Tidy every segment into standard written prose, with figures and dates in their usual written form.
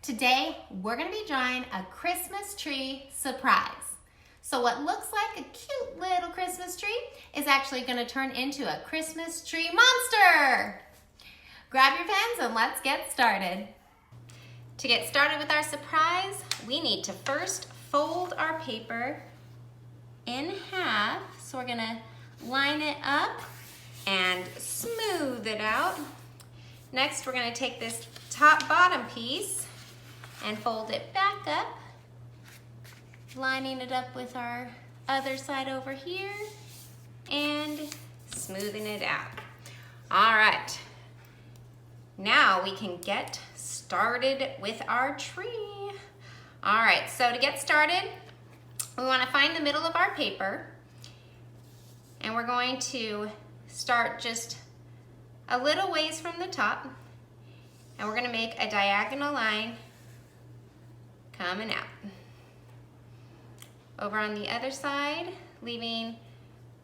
Today, we're going to be drawing a Christmas tree surprise. So what looks like a cute little Christmas tree is actually going to turn into a Christmas tree monster. Grab your pens and let's get started. To get started with our surprise, we need to first fold our paper in half. So we're going to line it up and smooth it out. Next, we're going to take this top-bottom piece and fold it back up, lining it up with our other side over here and smoothing it out. All right, now we can get started with our tree. All right, so to get started, we want to find the middle of our paper, and we're going to start just a little ways from the top, and we're going to make a diagonal line coming out. Over on the other side, I'm going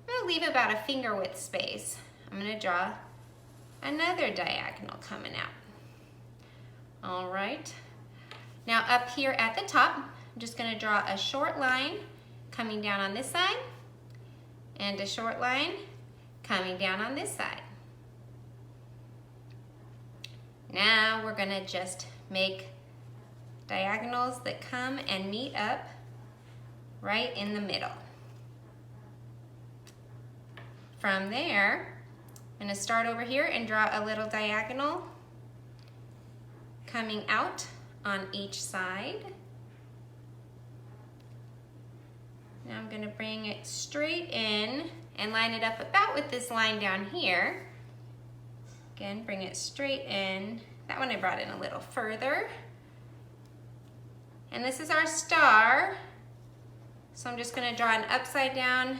to leave about a finger width space. I'm going to draw another diagonal coming out. All right. Now up here at the top, I'm just going to draw a short line coming down on this side and a short line coming down on this side. Now we're going to just make diagonals that come and meet up right in the middle. From there, I'm going to start over here and draw a little diagonal coming out on each side. Now I'm going to bring it straight in and line it up about with this line down here. Again, bring it straight in. That one I brought in a little further. And this is our star. So I'm just going to draw an upside down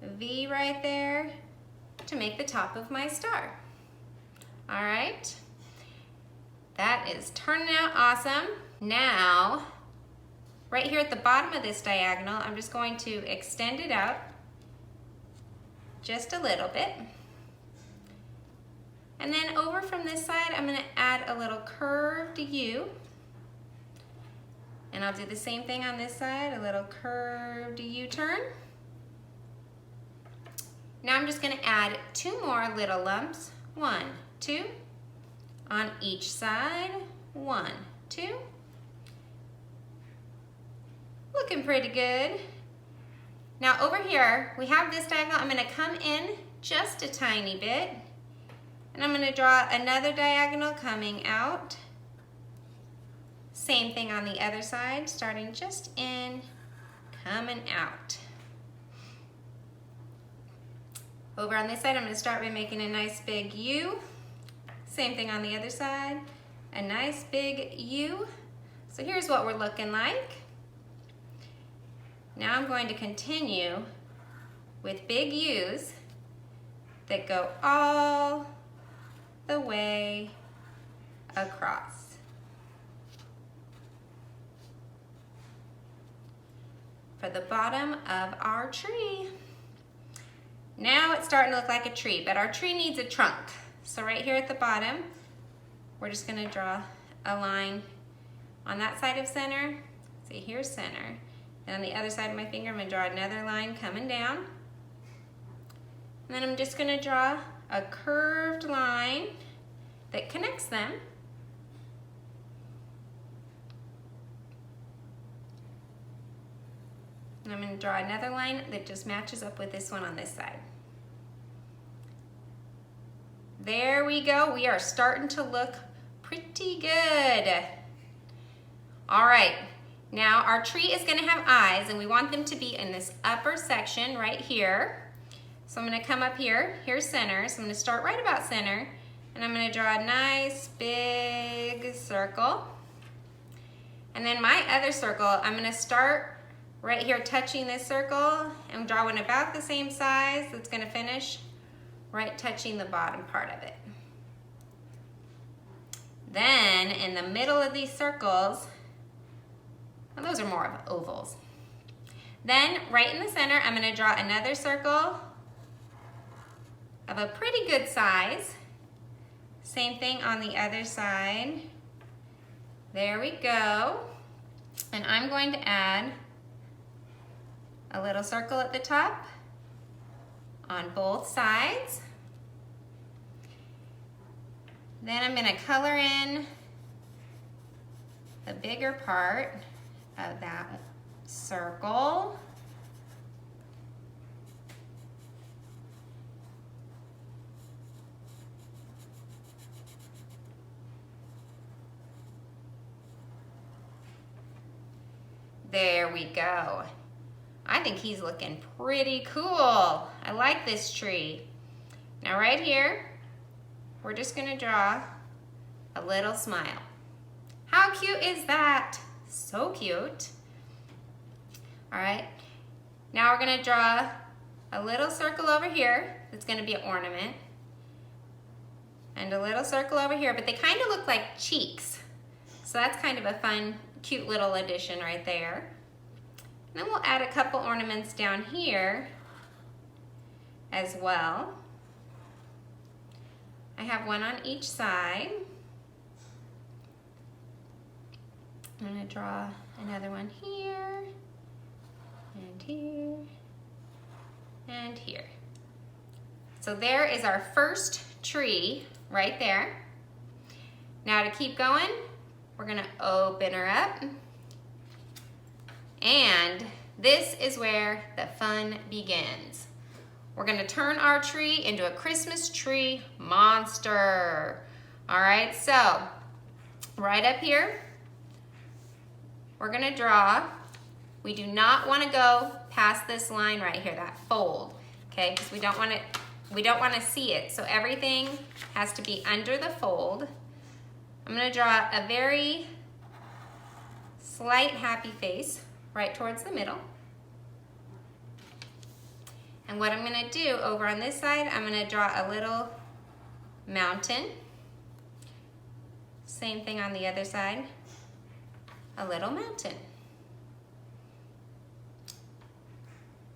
V right there to make the top of my star. All right. That is turning out awesome. Now, right here at the bottom of this diagonal, I'm just going to extend it out just a little bit. And then over from this side, I'm going to add a little curved U. And I'll do the same thing on this side, a little curved U-turn. Now I'm just going to add two more little lumps. 1, 2, on each side. 1, 2. Looking pretty good. Now over here, we have this diagonal. I'm going to come in just a tiny bit. And I'm going to draw another diagonal coming out. Same thing on the other side, starting just in, coming out. Over on this side, I'm going to start by making a nice big U. Same thing on the other side, a nice big U. So here's what we're looking like. Now I'm going to continue with big U's that go all the way across. For the bottom of our tree. Now it's starting to look like a tree, but our tree needs a trunk. So right here at the bottom, we're just going to draw a line on that side of center. See, here's center. And on the other side of my finger, I'm going to draw another line coming down. And then I'm just going to draw a curved line that connects them. And I'm going to draw another line that just matches up with this one on this side. There we go. We are starting to look pretty good. All right. Now our tree is going to have eyes, and we want them to be in this upper section right here. So I'm going to come up here. Here's center. So I'm going to start right about center, and I'm going to draw a nice big circle. And then my other circle, I'm going to start right here touching this circle and draw one about the same size that's going to finish right touching the bottom part of it. Then in the middle of these circles, well, those are more of ovals. Then right in the center, I'm going to draw another circle of a pretty good size. Same thing on the other side. There we go. And I'm going to add a little circle at the top on both sides. Then I'm going to color in the bigger part of that circle. There we go. I think he's looking pretty cool. I like this tree. Now right here, we're just gonna draw a little smile. How cute is that? So cute. All right, now we're gonna draw a little circle over here that's gonna be an ornament. And a little circle over here, but they kind of look like cheeks. So that's kind of a fun, cute little addition right there. And then we'll add a couple ornaments down here as well. I have one on each side. I'm gonna draw another one here, and here, and here. So there is our first tree right there. Now to keep going, we're gonna open her up. And this is where the fun begins. We're gonna turn our tree into a Christmas tree monster. All right, so right up here, we're gonna draw. We do not wanna go past this line right here, that fold, okay? Because we don't wanna see it. So everything has to be under the fold. I'm gonna draw a very slight happy face right towards the middle. And what I'm gonna do over on this side, I'm gonna draw a little mountain. Same thing on the other side, a little mountain.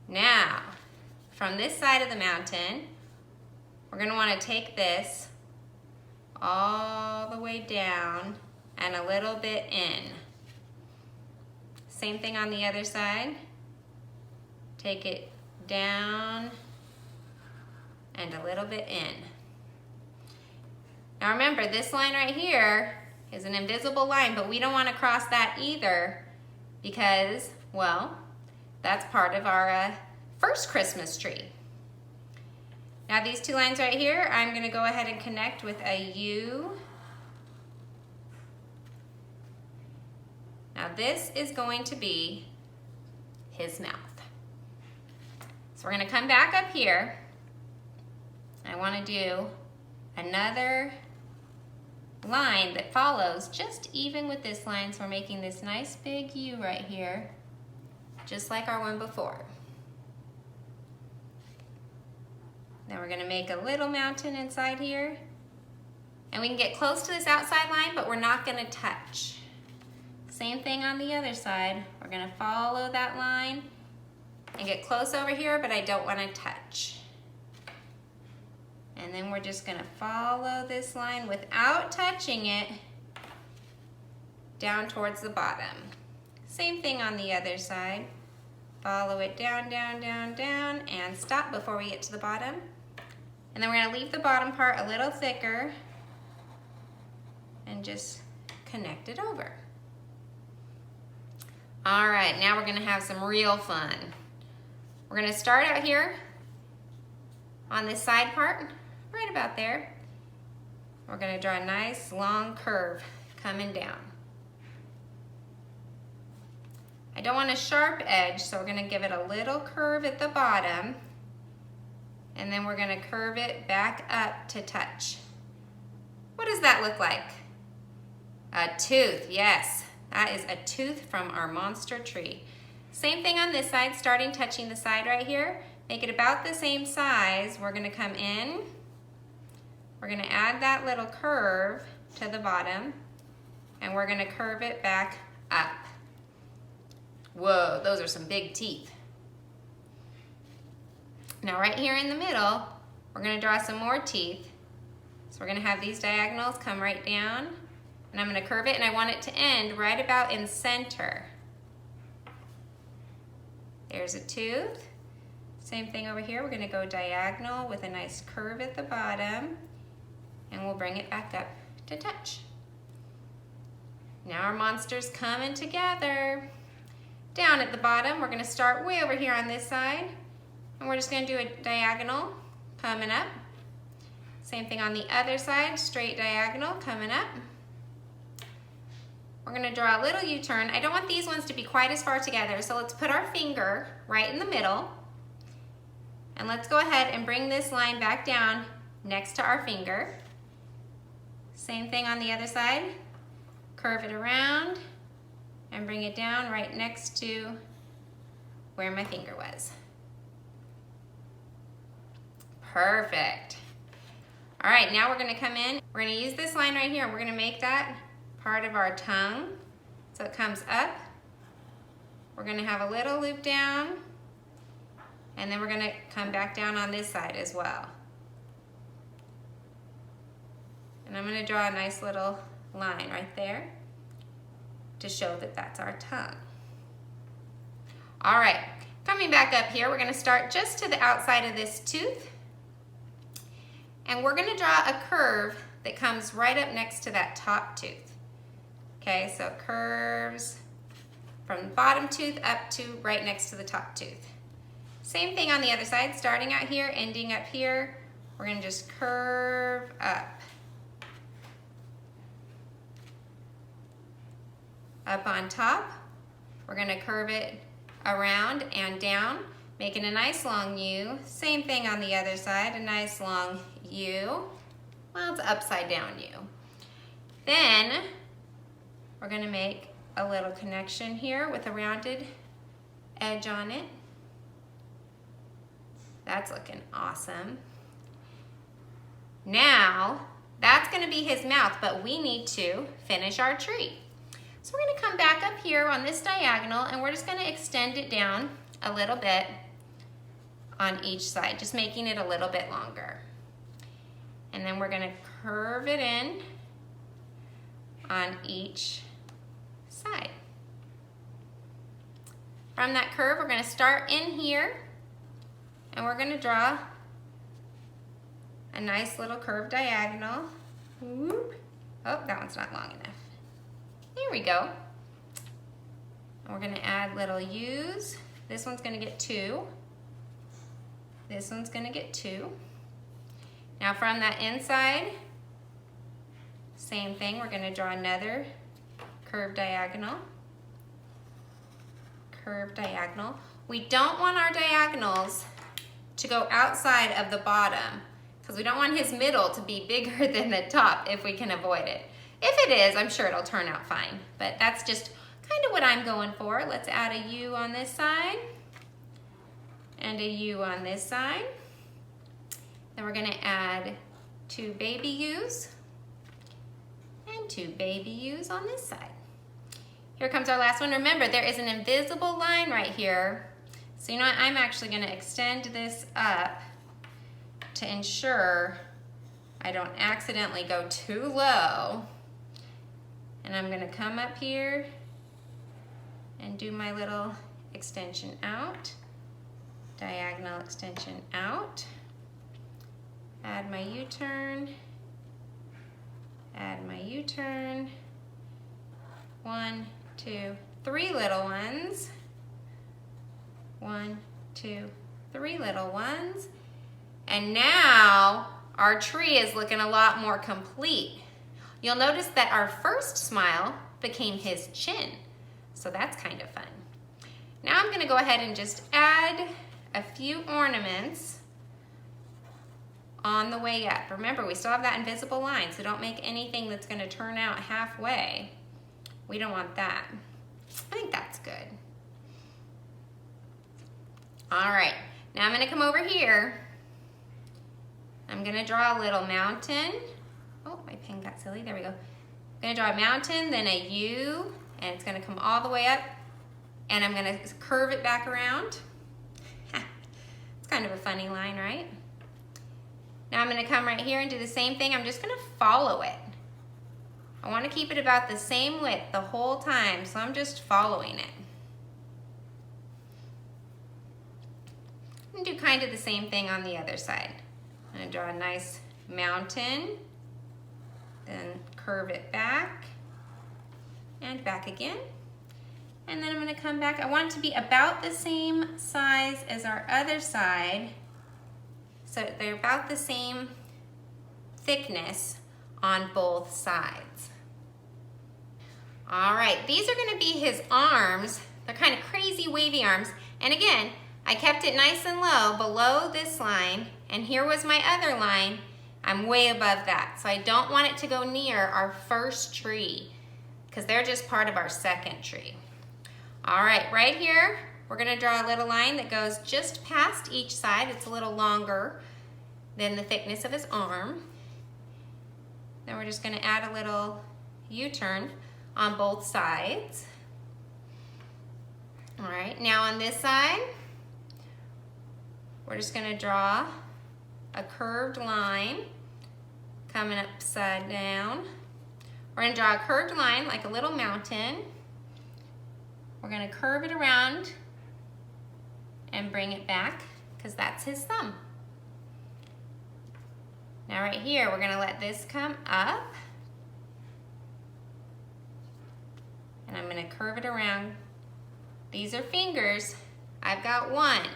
Now, from this side of the mountain, we're gonna wanna take this all the way down and a little bit in. Same thing on the other side. Take it down and a little bit in. Now remember, this line right here is an invisible line, but we don't want to cross that either because, well, that's part of our first Christmas tree. Now these two lines right here, I'm going to go ahead and connect with a U. Now this is going to be his mouth. So we're going to come back up here. I want to do another line that follows just even with this line. So we're making this nice big U right here, just like our one before. Then we're going to make a little mountain inside here. And we can get close to this outside line, but we're not going to touch. Same thing on the other side. We're going to follow that line and get close over here, but I don't want to touch. And then we're just going to follow this line without touching it down towards the bottom. Same thing on the other side. Follow it down, down, down, down, and stop before we get to the bottom. And then we're going to leave the bottom part a little thicker and just connect it over. All right, now we're going to have some real fun. We're going to start out here on this side part, right about there. We're going to draw a nice long curve coming down. I don't want a sharp edge, so we're going to give it a little curve at the bottom, and then we're going to curve it back up to touch. What does that look like? A tooth, yes. That is a tooth from our monster tree. Same thing on this side, starting touching the side right here. Make it about the same size. We're going to come in. We're going to add that little curve to the bottom, and we're going to curve it back up. Whoa, those are some big teeth. Now right here in the middle, we're going to draw some more teeth. So we're going to have these diagonals come right down, And I'm gonna curve it, and I want it to end right about in center. There's a tooth. Same thing over here. We're gonna go diagonal with a nice curve at the bottom, and we'll bring it back up to touch. Now our monster's coming together. Down at the bottom, we're gonna start way over here on this side, and we're just gonna do a diagonal coming up. Same thing on the other side, straight diagonal coming up. We're gonna draw a little U-turn. I don't want these ones to be quite as far together, so let's put our finger right in the middle, and let's go ahead and bring this line back down next to our finger. Same thing on the other side. Curve it around and bring it down right next to where my finger was. Perfect. All right, now we're gonna come in. We're gonna use this line right here, and we're gonna make that part of our tongue. So it comes up. We're gonna have a little loop down, and then we're gonna come back down on this side as well. And I'm gonna draw a nice little line right there to show that that's our tongue. All right, coming back up here, we're gonna start just to the outside of this tooth, and we're gonna draw a curve that comes right up next to that top tooth. Okay, so it curves from the bottom tooth up to right next to the top tooth. Same thing on the other side, starting out here, ending up here. We're gonna just curve up. Up on top, we're gonna curve it around and down, making a nice long U. Same thing on the other side, a nice long U. Well, it's upside down U. Then, we're gonna make a little connection here with a rounded edge on it. That's looking awesome. Now, that's gonna be his mouth, but we need to finish our tree. So we're gonna come back up here on this diagonal, and we're just gonna extend it down a little bit on each side, just making it a little bit longer. And then we're gonna curve it in on each side. From that curve, we're gonna start in here, and we're gonna draw a nice little curved diagonal. Whoop. Oh, that one's not long enough. There we go. And we're gonna add little U's. This one's gonna get 2. This one's gonna get 2. Now from that inside, same thing, we're gonna draw another curved diagonal. Curved diagonal. We don't want our diagonals to go outside of the bottom, because we don't want his middle to be bigger than the top if we can avoid it. If it is, I'm sure it'll turn out fine, but that's just kind of what I'm going for. Let's add a U on this side and a U on this side. Then we're gonna add 2 baby U's and 2 baby U's on this side. Here comes our last one. Remember, there is an invisible line right here. So you know what, I'm actually gonna extend this up to ensure I don't accidentally go too low. And I'm gonna come up here and do my little extension out, diagonal extension out, add my U-turn, add my U-turn, 1, 2, 3 little ones, 1, 2, 3 little ones, and now our tree is looking a lot more complete. You'll notice that our first smile became his chin, so that's kind of fun. Now I'm gonna go ahead and just add a few ornaments on the way up. Remember, we still have that invisible line, so don't make anything that's gonna turn out halfway. We don't want that. I think that's good. All right, now I'm gonna come over here. I'm gonna draw a little mountain. Oh, my pen got silly, there we go. I'm gonna draw a mountain, then a U, and it's gonna come all the way up, and I'm gonna curve it back around. It's kind of a funny line, right? Now I'm gonna come right here and do the same thing. I'm just gonna follow it. I want to keep it about the same width the whole time, so I'm just following it. And do kind of the same thing on the other side. I'm going to draw a nice mountain, then curve it back and back again. And then I'm going to come back. I want it to be about the same size as our other side, so they're about the same thickness on both sides. All right, these are going to be his arms. They're kind of crazy wavy arms. And again, I kept it nice and low below this line, and here was my other line. I'm way above that, so I don't want it to go near our first tree because they're just part of our second tree. All right, right here, we're gonna draw a little line that goes just past each side. It's a little longer than the thickness of his arm. Then we're just gonna add a little U-turn on both sides. All right, now on this side, we're just gonna draw a curved line coming upside down. We're gonna draw a curved line like a little mountain. We're gonna curve it around and bring it back because that's his thumb. Now right here, we're gonna let this come up. And I'm gonna curve it around. These are fingers. I've got one.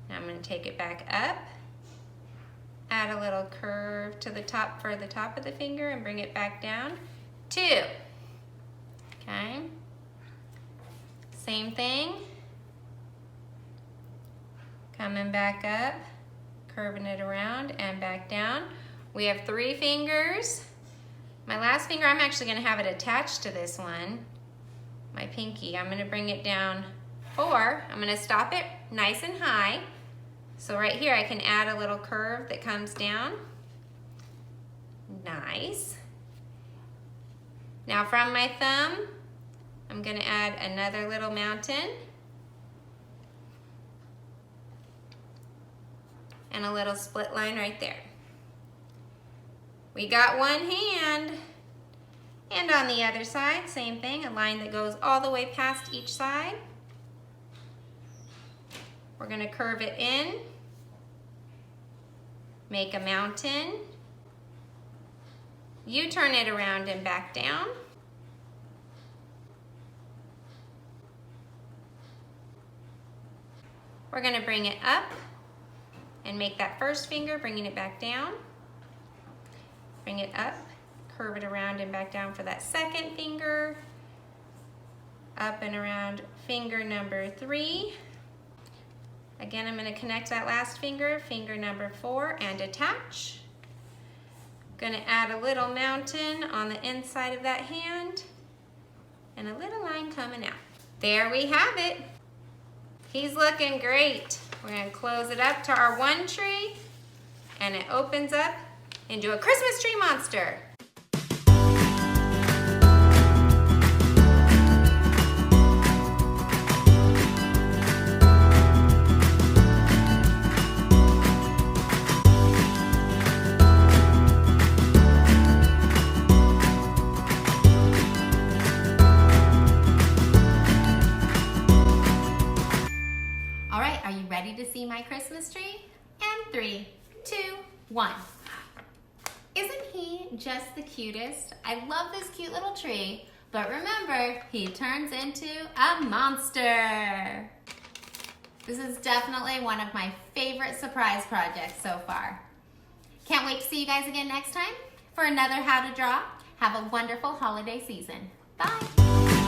Now I'm gonna take it back up, add a little curve to the top for the top of the finger and bring it back down. 2. Okay. Same thing. Coming back up, curving it around and back down. We have 3 fingers. My last finger, I'm actually gonna have it attached to this one, my pinky. I'm gonna bring it down 4. I'm gonna stop it nice and high. So right here, I can add a little curve that comes down. Nice. Now from my thumb, I'm gonna add another little mountain and a little split line right there. We got one hand. And on the other side, same thing, a line that goes all the way past each side. We're gonna curve it in, make a mountain, U-turn it around and back down. We're gonna bring it up and make that first finger, bringing it back down. Bring it up, curve it around and back down for that second finger. Up and around finger number 3. Again, I'm gonna connect that last finger, finger number 4, and attach. Gonna add a little mountain on the inside of that hand and a little line coming out. There we have it. He's looking great. We're gonna close it up to our one tree and it opens up into a Christmas tree monster. All right, are you ready to see my Christmas tree? And 3, 2, 1. Isn't he just the cutest? I love this cute little tree, but remember, he turns into a monster. This is definitely one of my favorite surprise projects so far. Can't wait to see you guys again next time for another How to Draw. Have a wonderful holiday season. Bye.